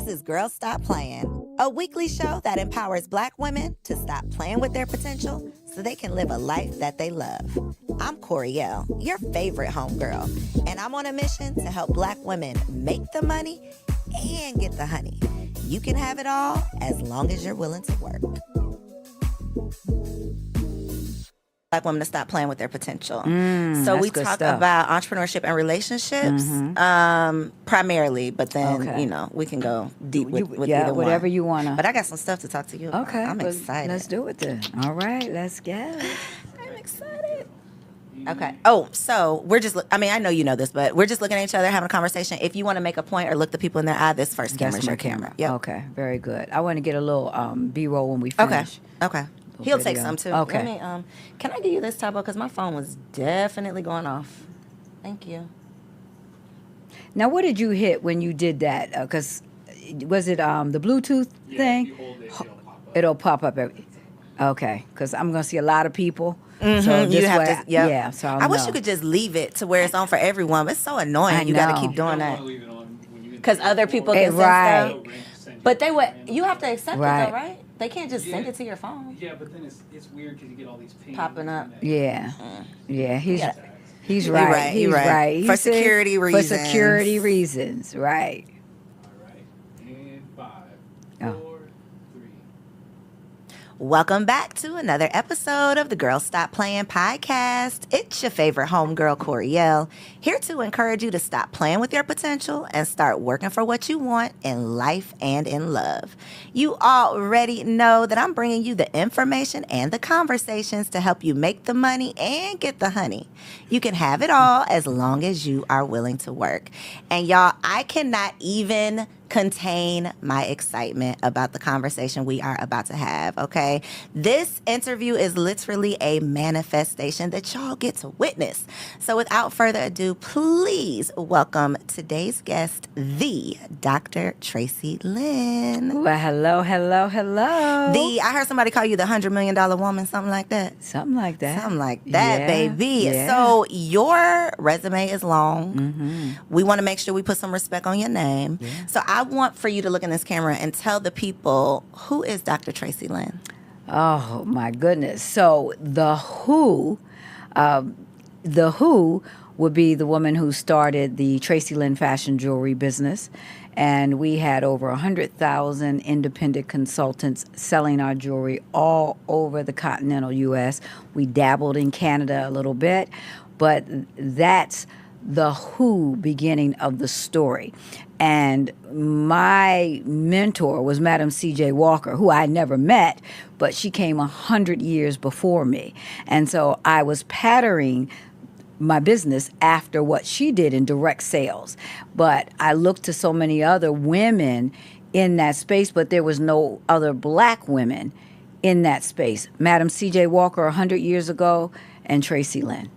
This is Girl Stop Playin, a weekly show that empowers Black women to stop playing with their potential so they can live a life that they love. I'm Coriel, your favorite homegirl, and I'm on a mission to help Black women make the money and get the honey. You can have it all as long as you're willing to work. Black women to stop playing with their potential. So we talk about entrepreneurship and relationships, primarily, but then, you know, we can go deep with either one. Whatever you want to. But I got some stuff to talk to you about. Okay. I'm excited. Let's do it then. All right, let's go. I'm excited. Okay. Oh, so we're just, I know you know this, but we're just looking at each other, having a conversation. If you want to make a point or look the people in their eye, this first camera is your camera. Yep. Okay, very good. I want to get a little B-roll when we finish. Okay. He'll take some too. Okay. Let me, can I give you this tablet? Because my phone was definitely going off. Thank you. Now, what did you hit when you did that? Because was it the Bluetooth thing? If you hold it, it'll pop up. Okay, because I'm going to see a lot of people. Mm-hmm. So you have to, yeah. So I wish you could just leave it to where it's on for everyone. But it's so annoying. You got to keep doing that. Because other people can send stuff. But you have to accept it though, right? They can't just send it to your phone. Yeah, but then it's weird because you get all these pings popping up. Yeah, he's He's right. He's right. For security reasons. For security reasons, right. All right. And 5, 4, 3. Welcome back to another episode of the Girl Stop Playin podcast. It's your favorite homegirl, Coriel, here to encourage you to stop playing with your potential and start working for what you want in life and in love. You already know that I'm bringing you the information and the conversations to help you make the money and get the honey. You can have it all as long as you are willing to work. And y'all, I cannot even contain my excitement about the conversation we are about to have, okay? This interview is literally a manifestation that y'all get to witness. So without further ado, please welcome today's guest, the Dr. Traci Lynn. Well, hello. I heard somebody call you the $100 million woman, something like that. Something like that, yeah, baby. Yeah. So your resume is long. We want to make sure we put some respect on your name. Yeah. So I want for you to look in this camera and tell the people, who is Dr. Traci Lynn? Oh, my goodness. So the Who would be the woman who started the Traci Lynn fashion jewelry business. And we had over 100,000 independent consultants selling our jewelry all over the continental U.S. We dabbled in Canada a little bit, but that's the who beginning of the story. And my mentor was Madam C.J. Walker, who I never met, but she came 100 years before me. And so I was patterning my business after what she did in direct sales. But I looked to so many other women in that space, but there was no other black women in that space. Madam C.J. Walker 100 years ago and Traci Lynn.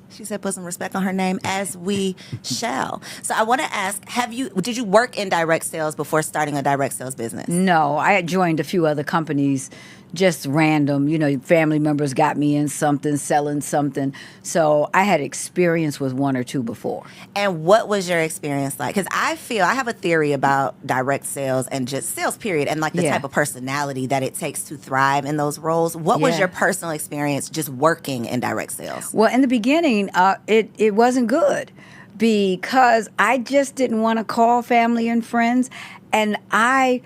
She said put some respect on her name, as we shall. So I want to ask, did you work in direct sales before starting a direct sales business? No, I had joined a few other companies, just random. You know, family members got me in something, selling something. So I had experience with one or two before. And what was your experience like? Because I have a theory about direct sales and just sales period and like the type of personality that it takes to thrive in those roles. What was your personal experience just working in direct sales? Well, in the beginning, it wasn't good because I just didn't want to call family and friends. And I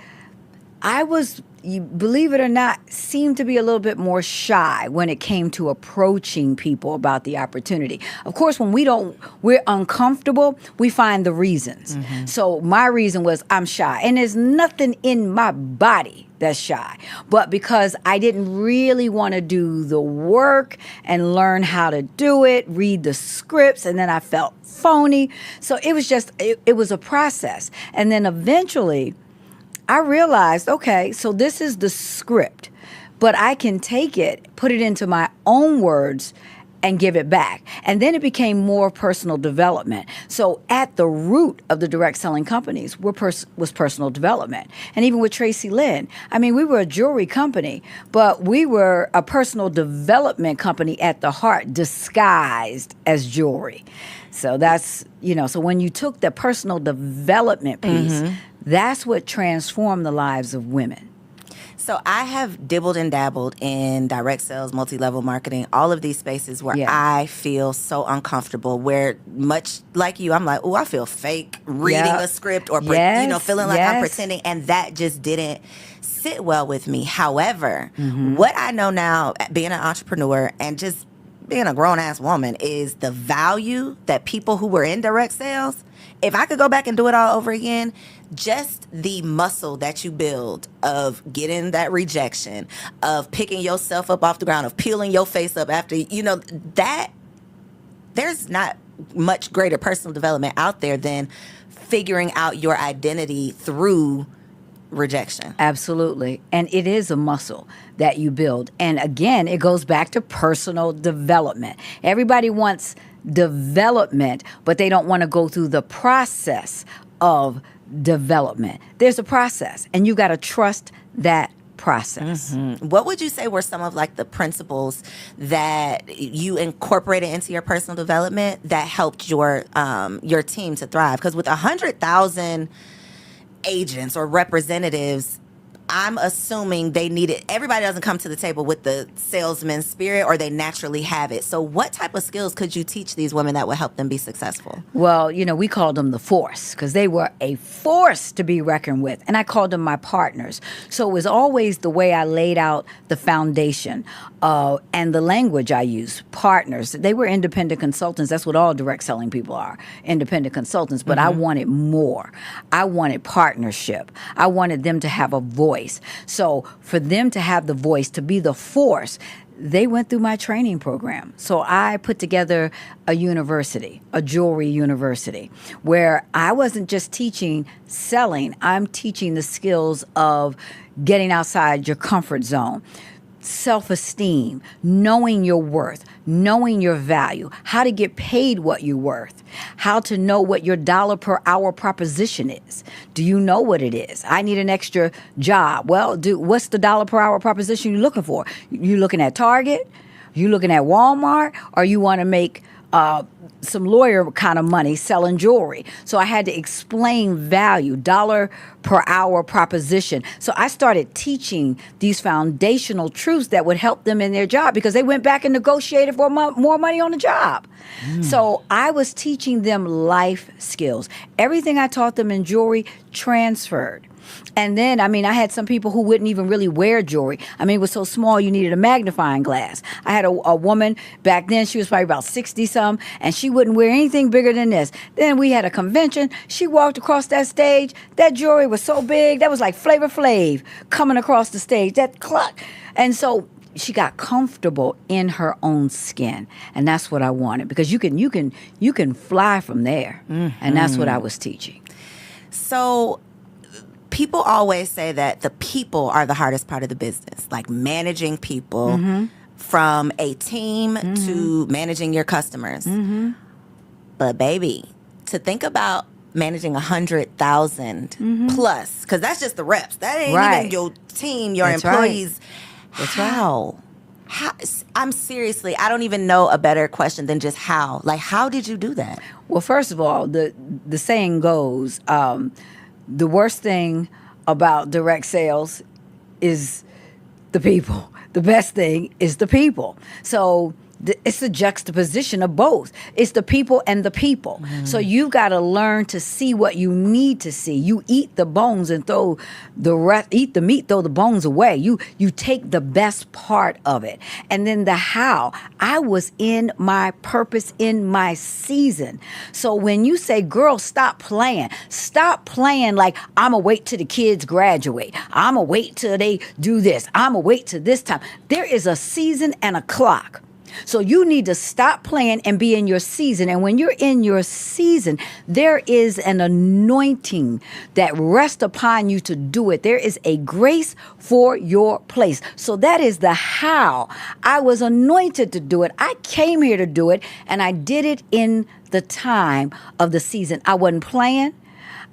was, you believe it or not, seemed to be a little bit more shy when it came to approaching people about the opportunity. Of course, when we're uncomfortable, we find the reasons. So my reason was I'm shy. And there's nothing in my body that's shy. But because I didn't really want to do the work and learn how to do it, read the scripts, and then I felt phony. So it was just, it was a process. And then eventually I realized, okay, so this is the script, but I can take it, put it into my own words, and give it back. And then it became more personal development. So at the root of the direct selling companies was personal development. And even with Traci Lynn, I mean, we were a jewelry company, but we were a personal development company at the heart, disguised as jewelry. So that's, so when you took the personal development piece, That's what transformed the lives of women. So I have dibbled and dabbled in direct sales, multi-level marketing, all of these spaces where Yeah. I feel so uncomfortable, where much like you, I'm like, oh, I feel fake reading Yep. a script or, Yes, feeling like I'm yes. pretending. And that just didn't sit well with me. However, Mm-hmm. what I know now, being an entrepreneur and just being a grown-ass woman, is the value that people who were in direct sales, if I could go back and do it all over again, just the muscle that you build of getting that rejection, of picking yourself up off the ground, of peeling your face up after, that there's not much greater personal development out there than figuring out your identity through rejection. Absolutely. And it is a muscle that you build. And again, it goes back to personal development. Everybody wants development, but they don't want to go through the process of development. There's a process, and you got to trust that process. What would you say were some of like the principles that you incorporated into your personal development that helped your team to thrive? Because with 100,000 agents or representatives, I'm assuming everybody doesn't come to the table with the salesman spirit, or they naturally have it. So what type of skills could you teach these women that would help them be successful? Well, we called them the force because they were a force to be reckoned with. And I called them my partners. So it was always the way I laid out the foundation and the language I used. Partners. They were independent consultants. That's what all direct selling people are, independent consultants. But I wanted more. I wanted partnership. I wanted them to have a voice. So for them to have the voice, to be the force, they went through my training program. So I put together a university, a jewelry university, where I wasn't just teaching selling. I'm teaching the skills of getting outside your comfort zone, self-esteem, knowing your worth, knowing your value, how to get paid what you're worth, how to know what your dollar per hour proposition is. Do you know what it is? I need an extra job. Well, what's the dollar per hour proposition you're looking for? You looking at Target? You looking at Walmart? Or you want to make some lawyer kind of money selling jewelry? So I had to explain value, dollar per hour proposition. So I started teaching these foundational truths that would help them in their job, because they went back and negotiated for more money on the job. So I was teaching them life skills. Everything I taught them in jewelry transferred. And then, I had some people who wouldn't even really wear jewelry. It was so small you needed a magnifying glass. I had a woman back then, she was probably about 60-some, and she wouldn't wear anything bigger than this. Then we had a convention. She walked across that stage. That jewelry was so big, that was like Flavor Flav coming across the stage, that clock. And so she got comfortable in her own skin. And that's what I wanted, because you can fly from there. And that's what I was teaching. So people always say that the people are the hardest part of the business, like managing people, from a team to managing your customers. But baby, to think about managing 100,000 plus, because that's just the reps. That ain't even your team, your employees. That's how? How? I'm seriously, I don't even know a better question than just how. Like, how did you do that? Well, first of all, the saying goes, the worst thing about direct sales is the people. The best thing is the people. So it's a juxtaposition of both. It's the people and the people. So you've got to learn to see what you need to see. You eat the bones and throw the rest. Eat the meat, throw the bones away. You take the best part of it. And then the how. I was in my purpose, in my season. So when you say, girl, stop playing like I'm going to wait till the kids graduate. I'm going to wait till they do this. I'm going to wait till this time. There is a season and a clock. So you need to stop playing and be in your season. And when you're in your season, there is an anointing that rests upon you to do it. There is a grace for your place. So that is the how. I was anointed to do it. I came here to do it, and I did it in the time of the season. I wasn't playing.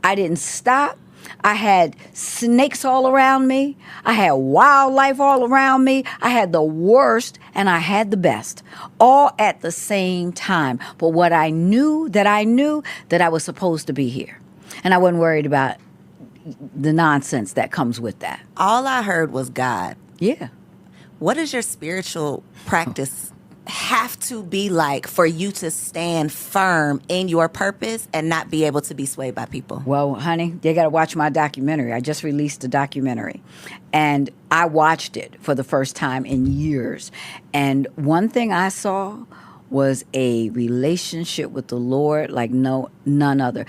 I didn't stop. I had snakes all around me. I had wildlife all around me. I had the worst and I had the best, all at the same time. But what I knew that I was supposed to be here. And I wasn't worried about the nonsense that comes with that. All I heard was God. Yeah. What does your spiritual practice have to be like for you to stand firm in your purpose and not be able to be swayed by people? Well, honey, they got to watch my documentary. I just released a documentary, and I watched it for the first time in years. And one thing I saw was a relationship with the Lord like none other.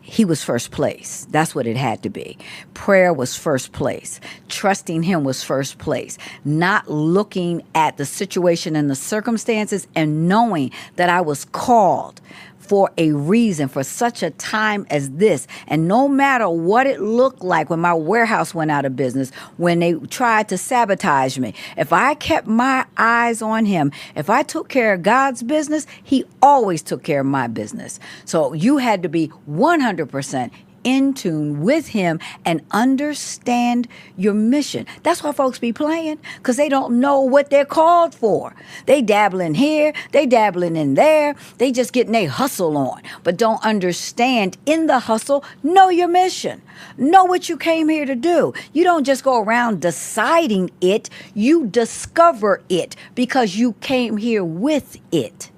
He was first place. That's what it had to be. Prayer was first place. Trusting him was first place. Not looking at the situation and the circumstances, and knowing that I was called for a reason, for such a time as this. And no matter what it looked like when my warehouse went out of business, when they tried to sabotage me, if I kept my eyes on him, if I took care of God's business, he always took care of my business. So you had to be 100% in tune with him and understand your mission. That's why folks be playing, because they don't know what they're called for. They dabbling here, they dabbling in there, they just getting their hustle on, but don't understand in the hustle, know your mission. Know what you came here to do. You don't just go around deciding it, you discover it because you came here with it.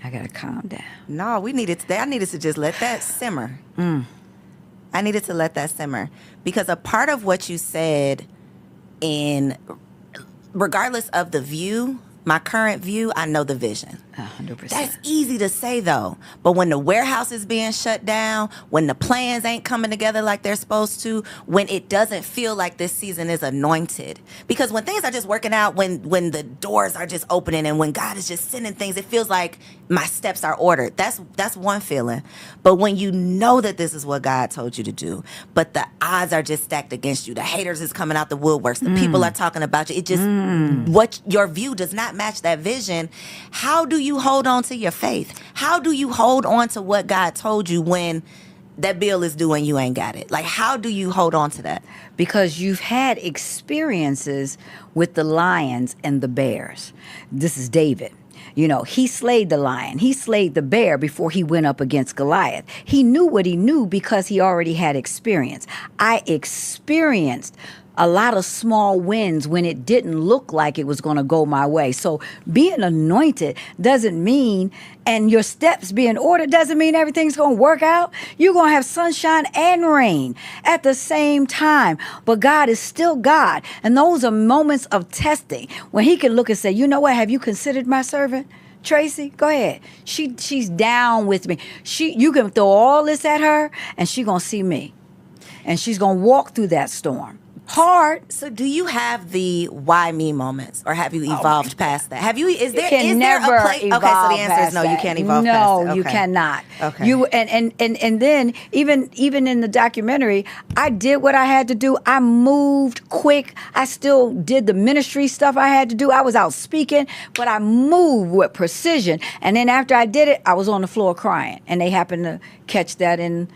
I gotta calm down. No, I needed to just let that simmer. I needed to let that simmer because a part of what you said, regardless of the view, my current view, I know the vision. 100%. That's easy to say though. But when the warehouse is being shut down, when the plans ain't coming together like they're supposed to, when it doesn't feel like this season is anointed. Because when things are just working out, when the doors are just opening and when God is just sending things, it feels like my steps are ordered. That's one feeling. But when you know that this is what God told you to do, but the odds are just stacked against you, the haters is coming out the woodworks, the people are talking about you, it just, what your view does not match that vision. How do you hold on to your faith? How do you hold on to what God told you when that bill is due and you ain't got it? Like, how do you hold on to that? Because you've had experiences with the lions and the bears. This is David. You know, he slayed the lion. He slayed the bear before he went up against Goliath. He knew what he knew because he already had experience. I experienced a lot of small wins when it didn't look like it was going to go my way. So being anointed doesn't mean, and your steps being ordered doesn't mean everything's going to work out. You're going to have sunshine and rain at the same time. But God is still God. And those are moments of testing when he can look and say, you know what, have you considered my servant? Traci, go ahead. She's down with me. You can throw all this at her and she's going to see me. And she's going to walk through that storm. Hard. So do you have the why me moments, or have you evolved past that? Have you, is there never a place? Okay, so the answer is no, you can't evolve past it. No, you cannot. Okay. You and then even in the documentary, I did what I had to do. I moved quick. I still did the ministry stuff I had to do. I was out speaking, but I moved with precision. And then after I did it, I was on the floor crying, and they happened to catch that in.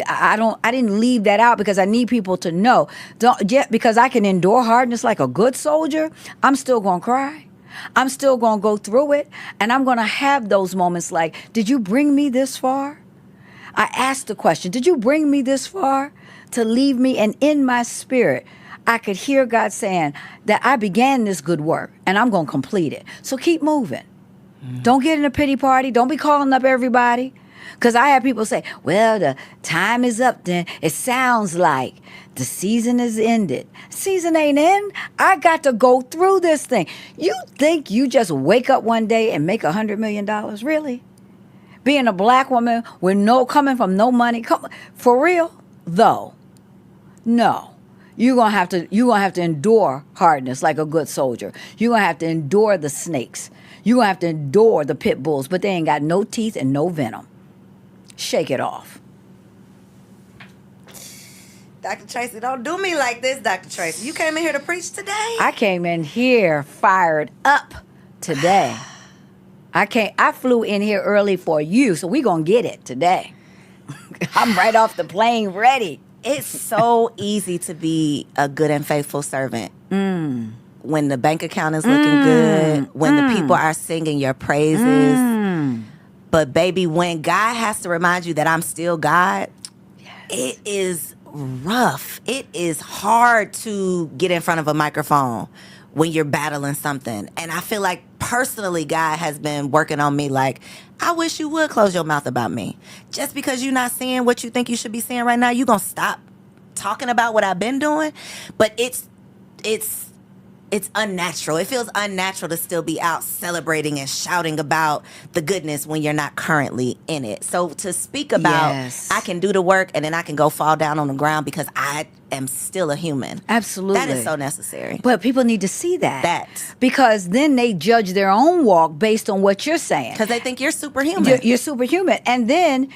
I didn't leave that out because I need people to know. Because I can endure hardness like a good soldier, I'm still going to cry. I'm still going to go through it. And I'm going to have those moments like, did you bring me this far? I asked the question, did you bring me this far to leave me? And in my spirit, I could hear God saying that I began this good work and I'm going to complete it. So keep moving. Don't get in a pity party. Don't be calling up everybody. Because I have people say, well, the time is up then. It sounds like the season is ended. Season ain't in. I got to go through this thing. You think you just wake up one day and make $100 million? Really? Being a black woman with coming from no money, for real? Though, no. You're gonna have to endure hardness like a good soldier. You're gonna have to endure the snakes. You're gonna have to endure the pit bulls, but they ain't got no teeth and no venom. Shake it off. Dr. Traci, don't do me like this, Dr. Traci. You came in here to preach today? I came in here fired up today. I flew in here early for you, so we gonna get it today. I'm right off the plane ready. It's so easy to be a good and faithful servant. When the bank account is looking good, when the people are singing your praises. But baby, when God has to remind you that I'm still God, it is rough. It is hard to get in front of a microphone when you're battling something. And I feel like personally, God has been working on me like, I wish you would close your mouth about me. Just because you're not seeing what you think you should be seeing right now, you're going to stop talking about what I've been doing. But it's unnatural. It feels unnatural to still be out celebrating and shouting about the goodness when you're not currently in it. So to speak about, Yes. I can do the work and then I can go fall down on the ground because I am still a human. Absolutely. That is so necessary. But people need to see that. That. Because then they judge their own walk based on what you're saying. Because they think you're superhuman. You're superhuman. And then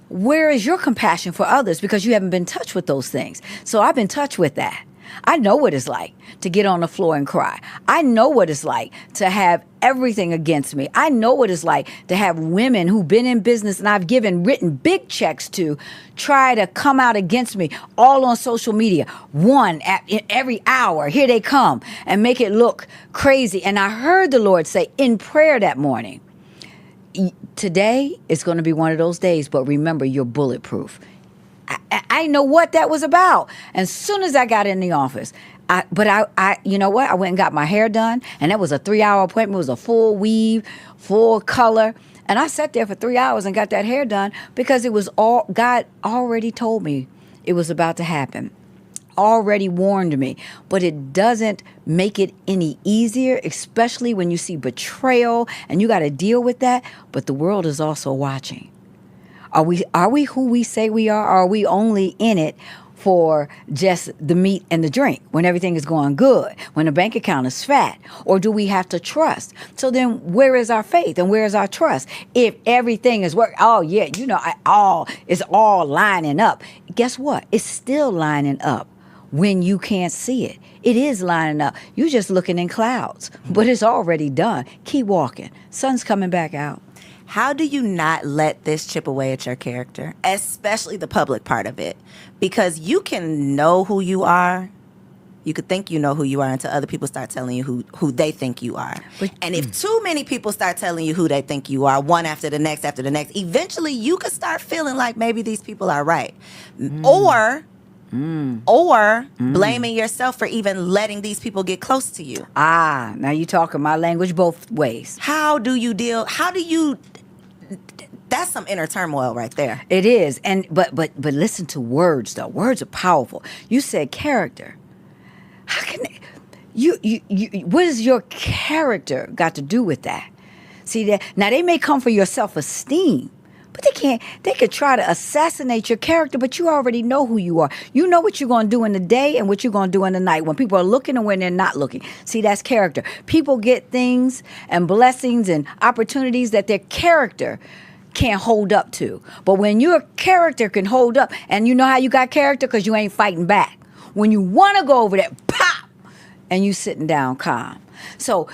where is your compassion for others? Because you haven't been touched with those things. So I've been touched with that. I know what it's like to get on the floor and cry. I know what it's like to have everything against me. I know what it's like to have women who've been in business and I've written big checks to try to come out against me, all on social media. One in every hour, here they come and make it look crazy. And I heard the Lord say in prayer that morning, today is going to be one of those days, but remember, you're bulletproof. I know what that was about. And as soon as I got in the office, I you know what? I went and got my hair done, and that was a 3-hour appointment. It was a full weave, full color. And I sat there for 3 hours and got that hair done because it was all, God already told me it was about to happen. Already warned me, but it doesn't make it any easier, especially when you see betrayal and you got to deal with that. But the world is also watching. Are we who we say we are? Or are we only in it for just the meat and the drink when everything is going good, when the bank account is fat? Or do we have to trust? So then where is our faith and where is our trust? If everything is working, oh yeah, it's all lining up. Guess what? It's still lining up when you can't see it. It is lining up. You're just looking in clouds, but it's already done. Keep walking. Sun's coming back out. How do you not let this chip away at your character, especially the public part of it? Because you can know who you are. You could think you know who you are until other people start telling you who they think you are. And if too many people start telling you who they think you are, one after the next, eventually you could start feeling like maybe these people are right. Or blaming yourself for even letting these people get close to you. Now you're talking my language both ways. That's some inner turmoil right there. It is. And but listen to words though. Words are powerful. You said character. How can you what has your character got to do with that? See that now they may come for your self-esteem, but they could try to assassinate your character, but you already know who you are. You know what you're going to do in the day and what you're going to do in the night when people are looking and when they're not looking. See, that's character. People get things and blessings and opportunities that their character can't hold up to. But when your character can hold up, and you know how you got character? Because you ain't fighting back. When you want to go over there, pop, and you sitting down calm. So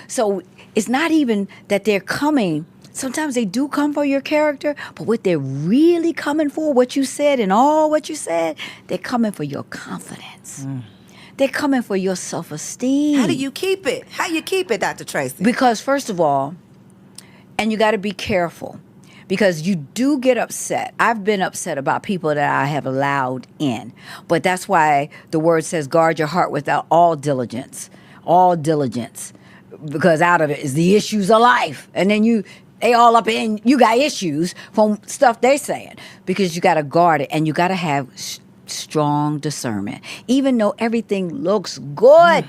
it's not even that they're coming. Sometimes they do come for your character, but what they're really coming for, what you said and all what you said, they're coming for your confidence. They're coming for your self-esteem. How do you keep it? How you keep it, Dr. Traci? Because first of all, and you got to be careful, because you do get upset. I've been upset about people that I have allowed in, but that's why the word says guard your heart without all diligence, because out of it is the issues of life. And then they all up in, you got issues from stuff they saying, because you got to guard it and you got to have strong discernment. Even though everything looks good,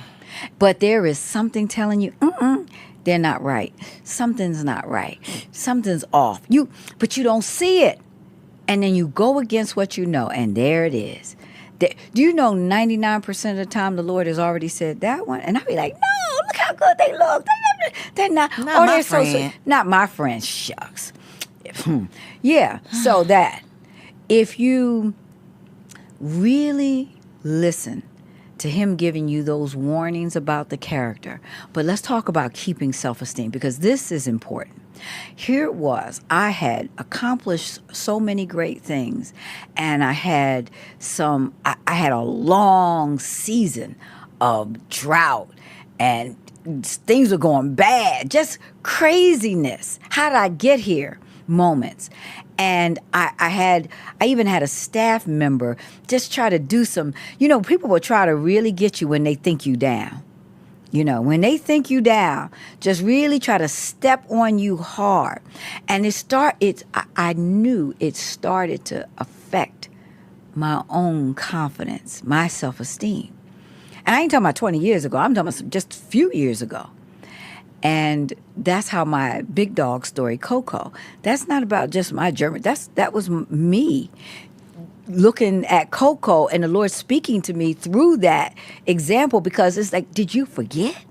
but there is something telling you, they're not right. Something's not right. Something's off. But you don't see it. And then you go against what you know, and there it is. Do you know 99% of the time the Lord has already said that one? And I'll be like, no, look how good they look. They're not my friend. Not my friend. Shucks. Yeah, so that if you really listen to him giving you those warnings about the character. But let's talk about keeping self-esteem, because this is important. Here it was. I had accomplished so many great things, and I had a long season of drought, and things were going bad, just craziness. How did I get here? moments. And I even had a staff member just try to do some, people will try to really get you when they think you down. When they think you down, just really try to step on you hard. And I knew it started to affect my own confidence, my self-esteem. And I ain't talking about 20 years ago. I'm talking about just a few years ago. And that's how my big dog story, Coco, that's not about just my journey. That was me looking at Coco and the Lord speaking to me through that example, because it's like, did you forget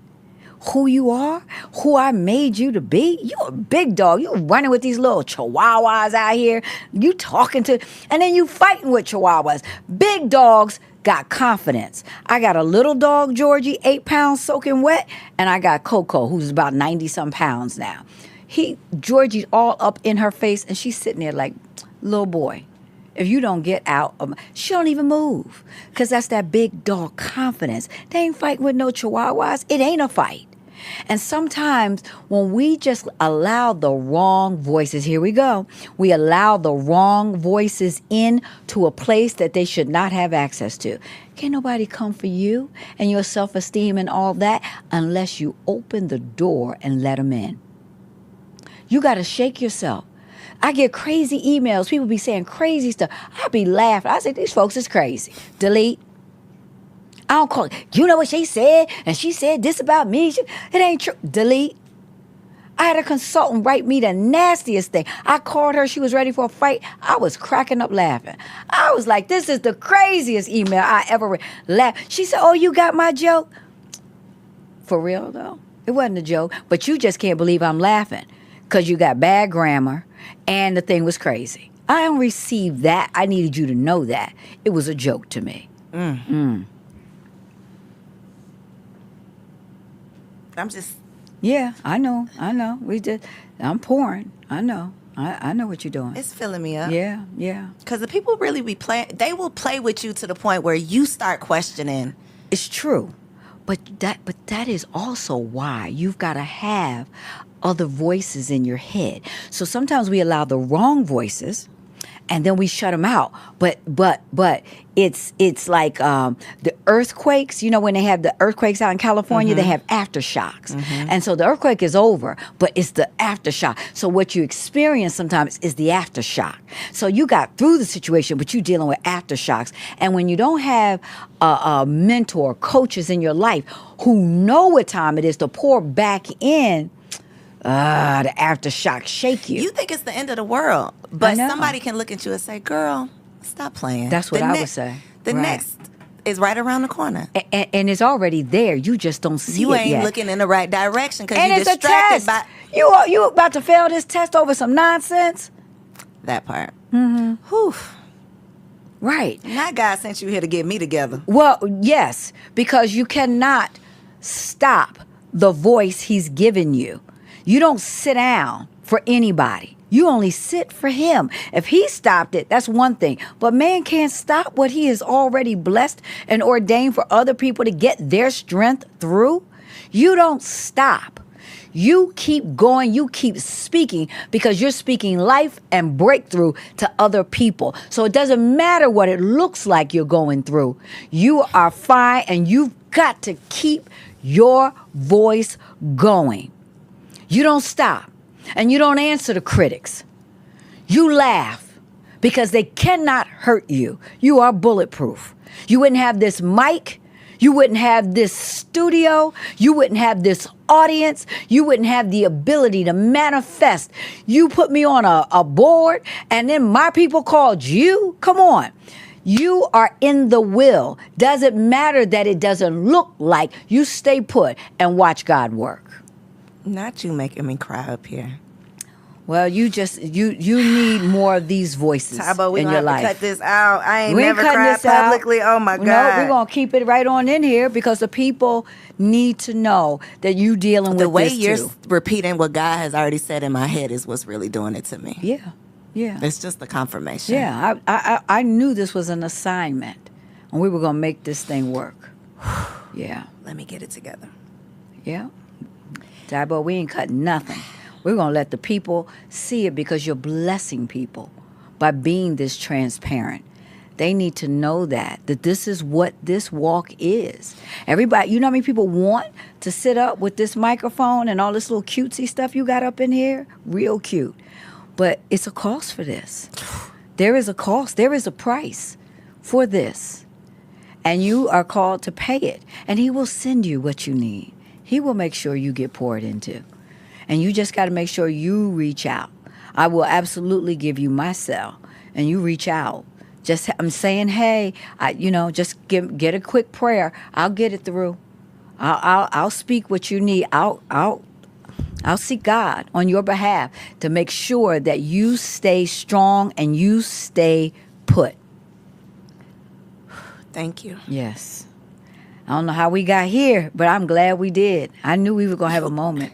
who you are, who I made you to be? You a big dog. You running with these little chihuahuas out here. You talking to, and then you fighting with chihuahuas. Big dogs got confidence. I got a little dog, Georgie, 8 pounds soaking wet, and I got Coco, who's about 90-some pounds now. Georgie's all up in her face, and she's sitting there like, little boy, if you don't get out of she don't even move, because that's that big dog confidence. They ain't fighting with no chihuahuas. It ain't a fight. And sometimes when we just allow the wrong voices, here we go, we allow the wrong voices in to a place that they should not have access to. Can't nobody come for you and your self-esteem and all that unless you open the door and let them in. You got to shake yourself. I get crazy emails. People be saying crazy stuff. I be laughing. I say, these folks is crazy. Delete. I don't call it. You know what she said? And she said this about me. It ain't true. Delete. I had a consultant write me the nastiest thing. I called her. She was ready for a fight. I was cracking up laughing. I was like, this is the craziest email I ever read. She said, oh, you got my joke? For real, though? It wasn't a joke. But you just can't believe I'm laughing because you got bad grammar. And the thing was crazy. I don't receive that. I needed you to know that. It was a joke to me. I'm just... Yeah, I know. I'm pouring. I know what you're doing. It's filling me up. Yeah. Because the people really be playing... They will play with you to the point where you start questioning. It's true. But that is also why you've got to have other voices in your head. So sometimes we allow the wrong voices and then we shut them out. But it's like the earthquakes. When they have the earthquakes out in California, they have aftershocks. And so the earthquake is over, but it's the aftershock. So what you experience sometimes is the aftershock. So you got through the situation, but you're dealing with aftershocks. And when you don't have a mentor, coaches in your life who know what time it is to pour back in, the aftershock shake you. You think it's the end of the world, but somebody can look at you and say, girl, stop playing. That's what I would say. The next is right around the corner. And it's already there. You just don't see it yet. You ain't looking in the right direction because you're distracted by... You about to fail this test over some nonsense? That part. Whew. Right. Not God sent you here to get me together. Well, yes, because you cannot stop the voice he's given you. You don't sit down for anybody. You only sit for him. If he stopped it, that's one thing. But man can't stop what he has already blessed and ordained for other people to get their strength through. You don't stop. You keep going. You keep speaking because you're speaking life and breakthrough to other people. So it doesn't matter what it looks like you're going through. You are fine, and you've got to keep your voice going. You don't stop, and you don't answer the critics. You laugh because they cannot hurt you. You are bulletproof. You wouldn't have this mic. You wouldn't have this studio. You wouldn't have this audience. You wouldn't have the ability to manifest. You put me on a board, and then my people called you. Come on. You are in the will. Doesn't matter that it doesn't look like. You stay put and watch God work. Not you making me cry up here. Well, you need more of these voices Tabo, in your life. Cut this out. I ain't We never cutting cried this out. publicly. Oh my God. No, we're gonna keep it right on in here because the people need to know that you dealing The with way this you're too. Repeating what God has already said in my head is what's really doing it to me. Yeah. It's just the confirmation. Yeah, I knew this was an assignment, and we were gonna make this thing work. Yeah. Let me get it together. Yeah. Tabo, we ain't cutting nothing. We're going to let the people see it because you're blessing people by being this transparent. They need to know that this is what this walk is. Everybody, you know how many people want to sit up with this microphone and all this little cutesy stuff you got up in here? Real cute. But it's a cost for this. There is a cost. There is a price for this. And you are called to pay it. And he will send you what you need. He will make sure you get poured into. And you just got to make sure you reach out. I will absolutely give you my cell. And you reach out. Just I'm saying, hey, just get a quick prayer. I'll get it through. I'll speak what you need. I'll seek God on your behalf to make sure that you stay strong and you stay put. Thank you. Yes. I don't know how we got here, but I'm glad we did. I knew we were going to have a moment.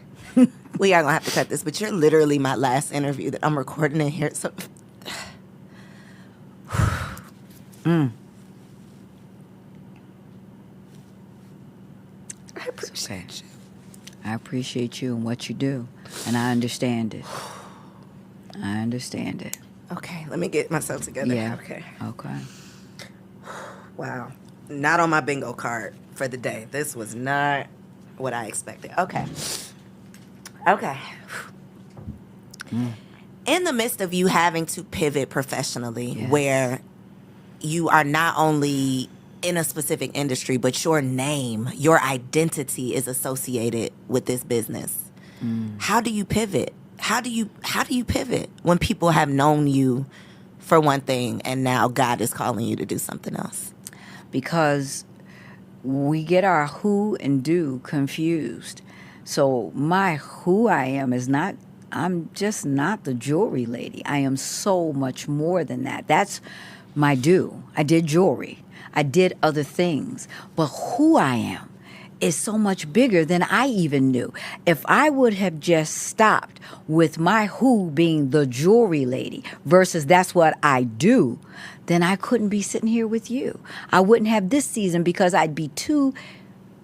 We are going to have to cut this, but you're literally my last interview that I'm recording in here. So, I appreciate you. I appreciate you and what you do, and I understand it. I understand it. Okay, let me get myself together. Yeah. Okay. Wow. Not on my bingo card for the day. This was not what I expected. Okay. In the midst of you having to pivot professionally, Yes. where you are not only in a specific industry, but your name, your identity is associated with this business. How do you pivot? How do you pivot when people have known you for one thing and now God is calling you to do something else? Because we get our who and do confused. So my who I am is not, I'm just not the jewelry lady. I am so much more than that. That's my do. I did jewelry. I did other things. But who I am is so much bigger than I even knew. If I would have just stopped with my who being the jewelry lady versus that's what I do, then I couldn't be sitting here with you. I wouldn't have this season because I'd be too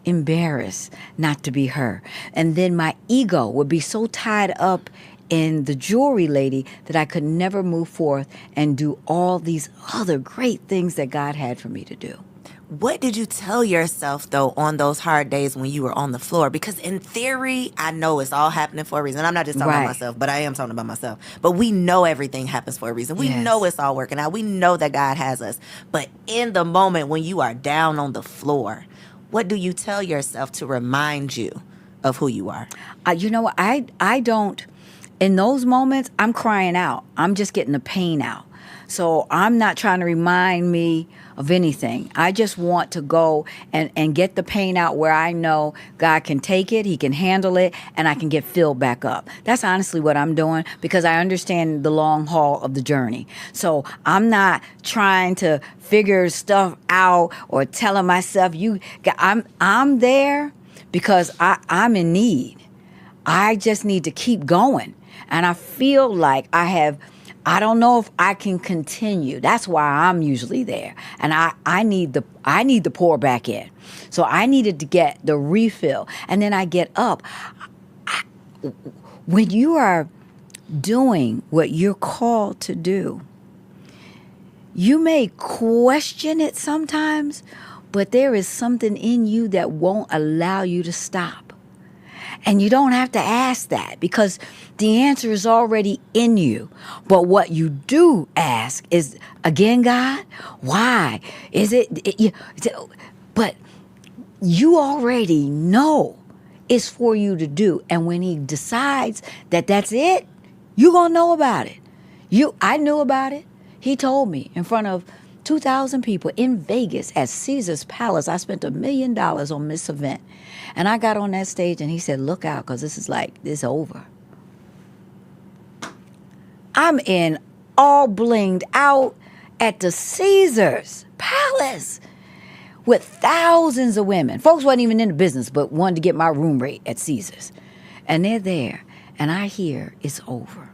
embarrassed not to be her. And then my ego would be so tied up in the jewelry lady that I could never move forth and do all these other great things that God had for me to do. What did you tell yourself, though, on those hard days when you were on the floor? Because in theory, I know it's all happening for a reason. I'm not just talking about myself, but I am talking about myself. But we know everything happens for a reason. We know it's all working out. We know that God has us. But in the moment when you are down on the floor, what do you tell yourself to remind you of who you are? You know what? I don't, in those moments, I'm crying out. I'm just getting the pain out. So I'm not trying to remind me of anything. I just want to go and get the pain out where I know God can take it, he can handle it, and I can get filled back up. That's honestly what I'm doing because I understand the long haul of the journey. So I'm not trying to figure stuff out or telling myself, I'm there because I'm in need. I just need to keep going. And I feel like I don't know if I can continue. That's why I'm usually there. And I need the pour back in. So I needed to get the refill. And then I get up. When you are doing what you're called to do, you may question it sometimes, but there is something in you that won't allow you to stop. And you don't have to ask that because the answer is already in you. But what you do ask is, again, God, why? But you already know it's for you to do. And when he decides that that's it, you're going to know about it. I knew about it. He told me in front of 2,000 people in Vegas at Caesar's Palace. I spent $1 million on this event. And I got on that stage and he said, look out, because it's over. I'm in all blinged out at the Caesar's Palace with thousands of women. Folks wasn't even in the business, but wanted to get my room rate at Caesar's. And they're there. And I hear it's over.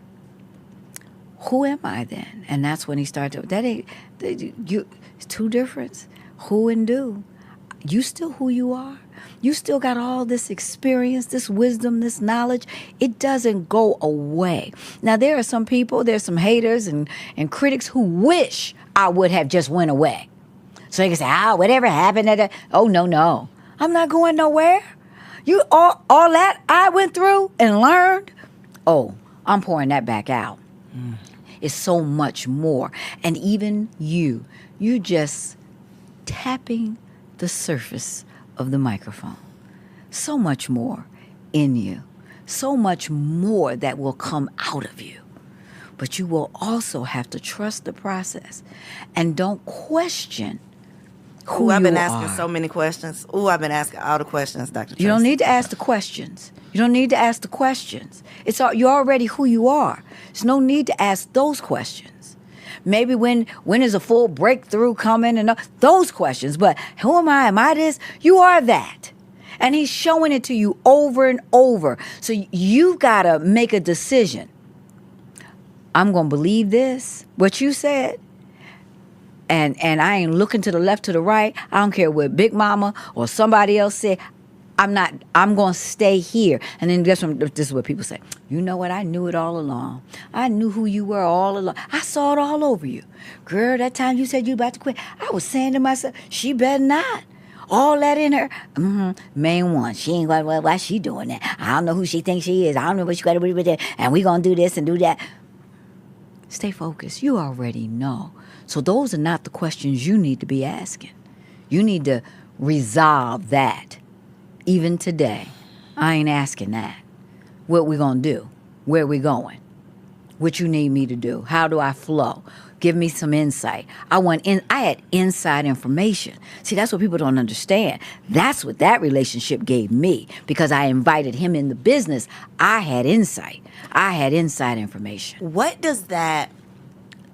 Who am I then? And that's when he started. It's two difference. Who and do. you still who you are. You still got all this experience, this wisdom, this knowledge. It doesn't go away. Now, there are some people, there's some haters and critics who wish I would have just went away. So they can say, whatever happened at that. Oh, no. I'm not going nowhere. You all that I went through and learned, I'm pouring that back out. It's so much more. And even you just tapping the surface of the microphone. So much more in you. So much more that will come out of you. But you will also have to trust the process. And don't question who you are. I've been asking so many questions. I've been asking all the questions, Dr. Traci. You don't need to ask the questions. You don't need to ask the questions. You're already who you are. There's no need to ask those questions. Maybe when is a full breakthrough coming and those questions. But who am I? Am I this? You are that. And he's showing it to you over and over. So you've got to make a decision. I'm going to believe this, what you said. And I ain't looking to the left, to the right. I don't care what Big Mama or somebody else said. I'm going to stay here. And then this is what people say. You know what? I knew it all along. I knew who you were all along. I saw it all over you. Girl, that time you said you about to quit, I was saying to myself, she better not. All that in her. Main one. She ain't going, why she doing that? I don't know who she thinks she is. I don't know what she got to do with that. And we going to do this and do that. Stay focused. You already know. So those are not the questions you need to be asking. You need to resolve that. Even today, I ain't asking that. What we gonna do? Where we going? What you need me to do? How do I flow? Give me some insight. I had inside information. See, that's what people don't understand. That's what that relationship gave me because I invited him in the business. I had insight. I had inside information. What does that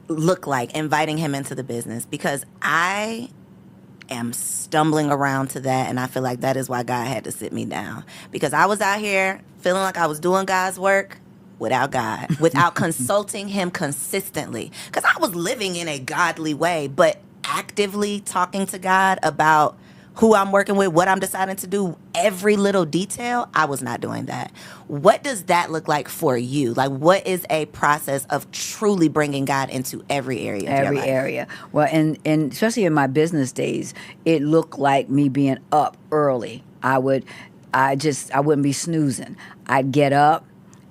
look like, inviting him into the business? Because I am stumbling around to that, and I feel like that is why God had to sit me down, because I was out here feeling like I was doing God's work without God, without consulting him consistently, because I was living in a godly way, but actively talking to God about who I'm working with, what I'm deciding to do, every little detail. I was not doing that. What does that look like for you? Like, what is a process of truly bringing God into every area of your life? Every area. Well, and especially in my business days, it looked like me being up early. I wouldn't be snoozing. I'd get up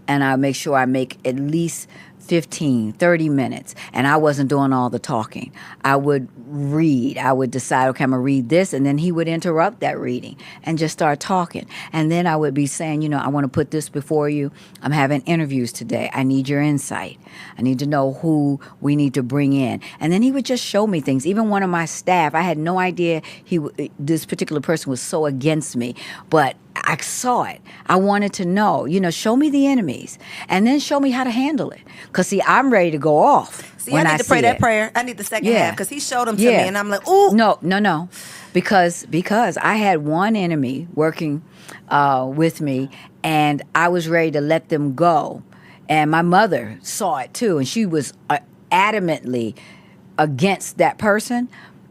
and I'd make sure I make at least 15, 30 minutes. And I wasn't doing all the talking. I would read. I would decide, okay, I'm going to read this. And then he would interrupt that reading and just start talking. And then I would be saying, I want to put this before you. I'm having interviews today. I need your insight. I need to know who we need to bring in. And then he would just show me things. Even one of my staff, I had no idea this particular person was so against me. But I saw it. I wanted to know, show me the enemies and then show me how to handle it. Because, see, I'm ready to go off. See, I need to pray that prayer. I need the second half because he showed them to me and I'm like, ooh. No. Because I had one enemy working with me and I was ready to let them go. And my mother saw it too. And she was adamantly against that person.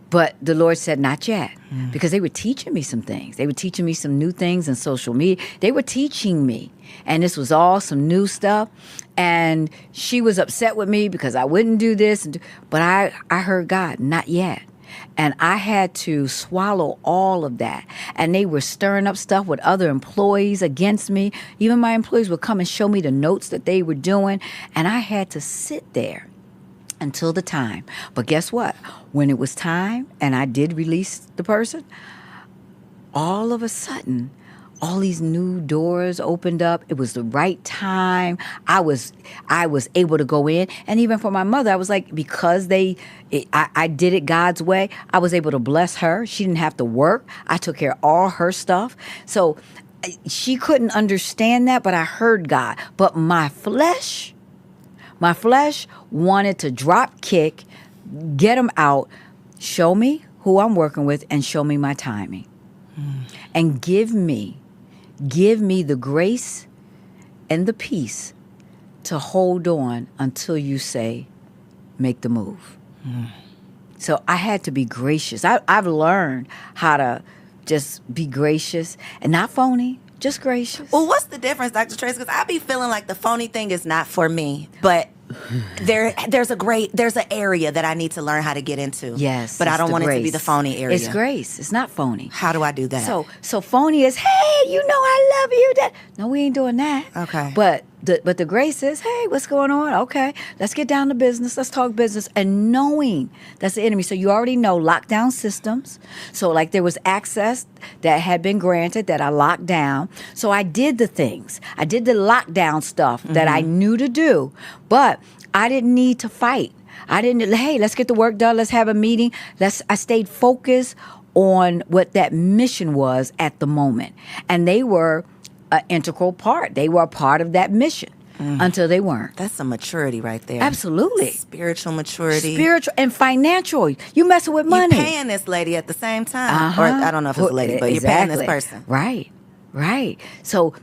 But the Lord said, not yet, because they were teaching me some things. They were teaching me some new things in social media. They were teaching me, and this was all some new stuff. And she was upset with me because I wouldn't do this. But I heard God, not yet. And I had to swallow all of that. And they were stirring up stuff with other employees against me. Even my employees would come and show me the notes that they were doing. And I had to sit there until the time. But guess what? When it was time and I did release the person, all of a sudden, all these new doors opened up. It was the right time. I was able to go in. And even for my mother, I was like, because I did it God's way, I was able to bless her. She didn't have to work. I took care of all her stuff. So she couldn't understand that, but I heard God. But my flesh wanted to drop kick, get them out, show me who I'm working with, and show me my timing. And give me the grace and the peace to hold on until you say, make the move. So I had to be gracious. I've learned how to just be gracious and not phony, just gracious. Well, what's the difference, Dr. Tracy? Because I be feeling like the phony thing is not for me, but there's an area that I need to learn how to get into. Yes, but I it's don't the want it to be grace. the phony area. It's grace. It's not phony. How do I do that? So phony is, hey, you know I love you. That no, we ain't doing that. Okay. But the grace is, hey, what's going on? Okay, let's get down to business. Let's talk business. And knowing that's the enemy. So you already know lockdown systems. So like there was access that had been granted that I locked down. So I did the things. I did the lockdown stuff that I knew to do. But I didn't need to fight. I didn't, hey, let's get the work done. Let's have a meeting. I stayed focused on what that mission was at the moment. And they were an integral part. They were a part of that mission until they weren't. That's some maturity right there. Absolutely. Spiritual maturity. Spiritual and financial. You messing with money. You're paying this lady at the same time. Or I don't know if it's a lady, but you're paying this person. Right. So,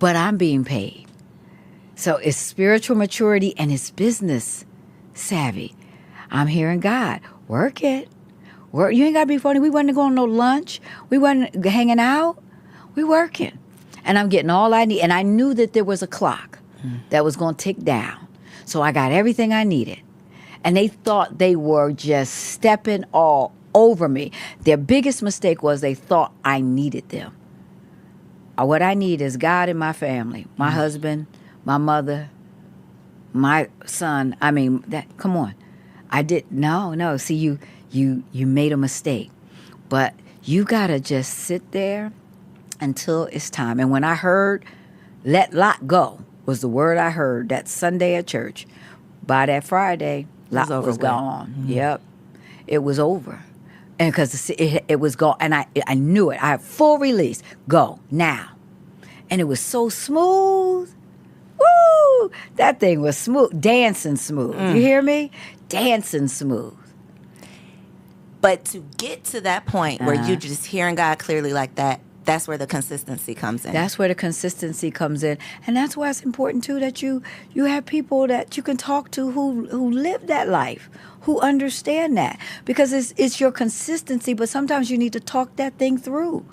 but I'm being paid. So it's spiritual maturity and it's business savvy. I'm hearing God. Work it. You ain't got to be funny. We wasn't going to no lunch. We wasn't hanging out. We working. And I'm getting all I need. And I knew that there was a clock that was going to tick down. So I got everything I needed. And they thought they were just stepping all over me. Their biggest mistake was they thought I needed them. What I need is God in my family, my husband, my mother, my son. I mean, come on. No. See, you made a mistake. But you got to just sit there until it's time. And when I heard, let Lot go, was the word I heard that Sunday at church. By that Friday, Lot was gone. Mm-hmm. Yep. It was over. And because it was gone. And I knew it. I had full release. Go, now. And it was so smooth. Woo! That thing was smooth. Dancing smooth. You hear me? Dancing smooth. But to get to that point where you're just hearing God clearly like that, that's where the consistency comes in. That's where the consistency comes in. And that's why it's important, too, that you have people that you can talk to who live that life, who understand that. Because it's your consistency, but sometimes you need to talk that thing through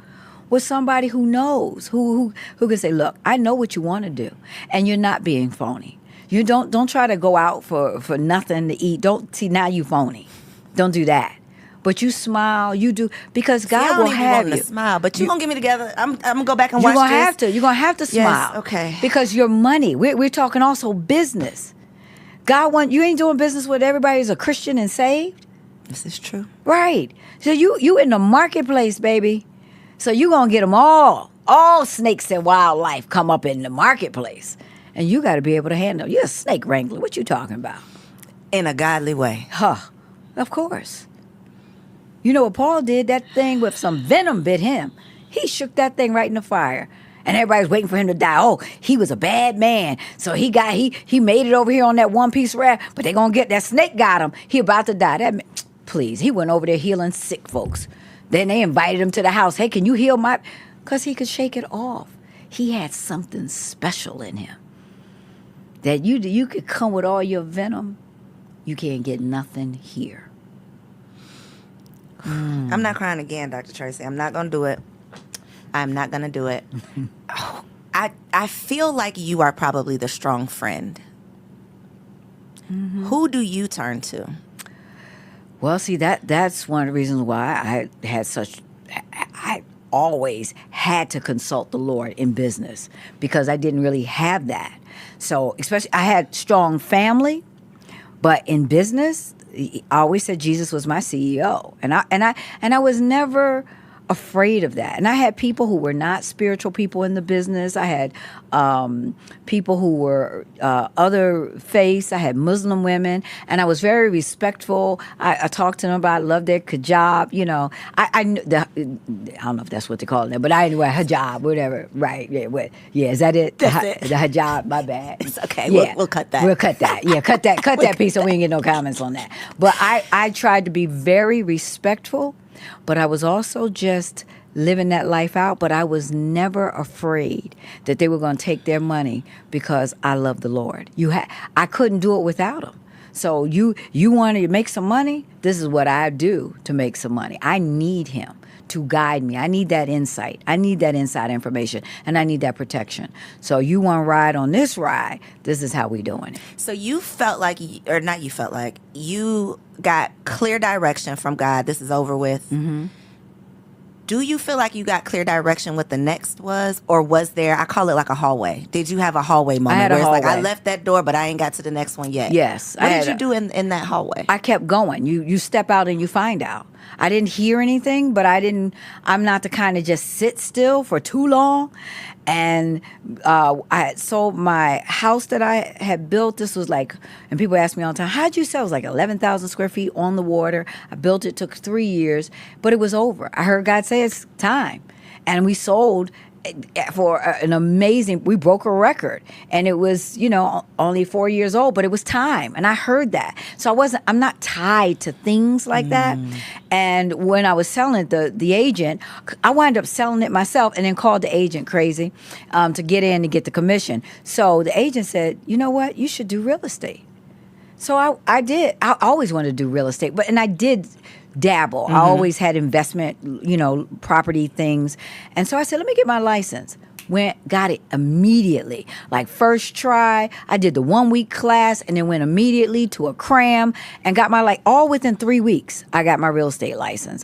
with somebody who knows, who can say, look, I know what you want to do, and you're not being phony. You don't try to go out for nothing to eat. Don't see, now you phony. Don't do that. But you smile, you do, because God will have you. To smile, but you're going to get me together. I'm going to go back and watch this. You're going to have to smile. Yes, okay. Because your money, we're talking also business. God you ain't doing business with everybody who's a Christian and saved. This is true. Right. So you in the marketplace, baby. So you going to get them all snakes and wildlife come up in the marketplace. And you got to be able to handle. You're a snake wrangler. What you talking about? In a godly way. Of course. You know what Paul did? That thing with some venom bit him. He shook that thing right in the fire. And everybody's waiting for him to die. Oh, he was a bad man. So he made it over here on that one piece raft, but they going to get that snake got him. He about to die. Please, he went over there healing sick folks. Then they invited him to the house. Hey, can you heal my... Because he could shake it off. He had something special in him. That you could come with all your venom. You can't get nothing here. I'm not crying again, Dr. Tracy. I'm not going to do it. I'm not going to do it. I feel like you are probably the strong friend. Who do you turn to? Well, see, that's one of the reasons why I always had to consult the Lord in business, because I didn't really have that. So, especially, I had strong family, but in business, I always said Jesus was my CEO, and I was never afraid of that. And I had people who were not spiritual people in the business. I had people who were other faiths. I had Muslim women, and I was very respectful. I talked to them about, love their hijab. You know, I knew I don't know if that's what they call it, but anyway, hijab, whatever. Right? Yeah. Is that it? That's it. The hijab. My bad. It's okay. Yeah. We'll cut that. We'll cut that. Yeah, cut that piece, so we ain't get no comments on that. But I tried to be very respectful. But I was also just living that life out. But I was never afraid that they were going to take their money because I love the Lord. I couldn't do it without them. So you want to make some money? This is what I do to make some money. I need him to guide me. I need that insight. I need that inside information, and I need that protection. So you want to ride on this ride, this is how we doing it. So you felt like, or not you felt like, you got clear direction from God. This is over with. Mm-hmm. Do you feel like you got clear direction what the next was? Or was there, I call it like a hallway. Did you have a hallway moment had a where it's like, I hallway. left that door, but I ain't got to the next one yet? Yes. What did you do in that hallway? I kept going. You step out and you find out. I didn't hear anything, but I'm not the kind to just sit still for too long. And I had sold my house that I had built. This was like, and people ask me all the time, how'd you sell? It was like 11,000 square feet on the water. I built it, took 3 years, but it was over. I heard God say it's time. And we sold for an amazing, we broke a record, and it was, only 4 years old, but it was time. And I heard that. So I'm not tied to things like that. And when I was selling it, the agent, I wound up selling it myself and then called the agent crazy to get in to get the commission. So the agent said, you know what, you should do real estate. So I did. I always wanted to do real estate, and I did dabble. I always had investment, property things. And so I said, let me get my license. Got it immediately. Like first try, I did the 1 week class and then went immediately to a cram and got all within 3 weeks, I got my real estate license.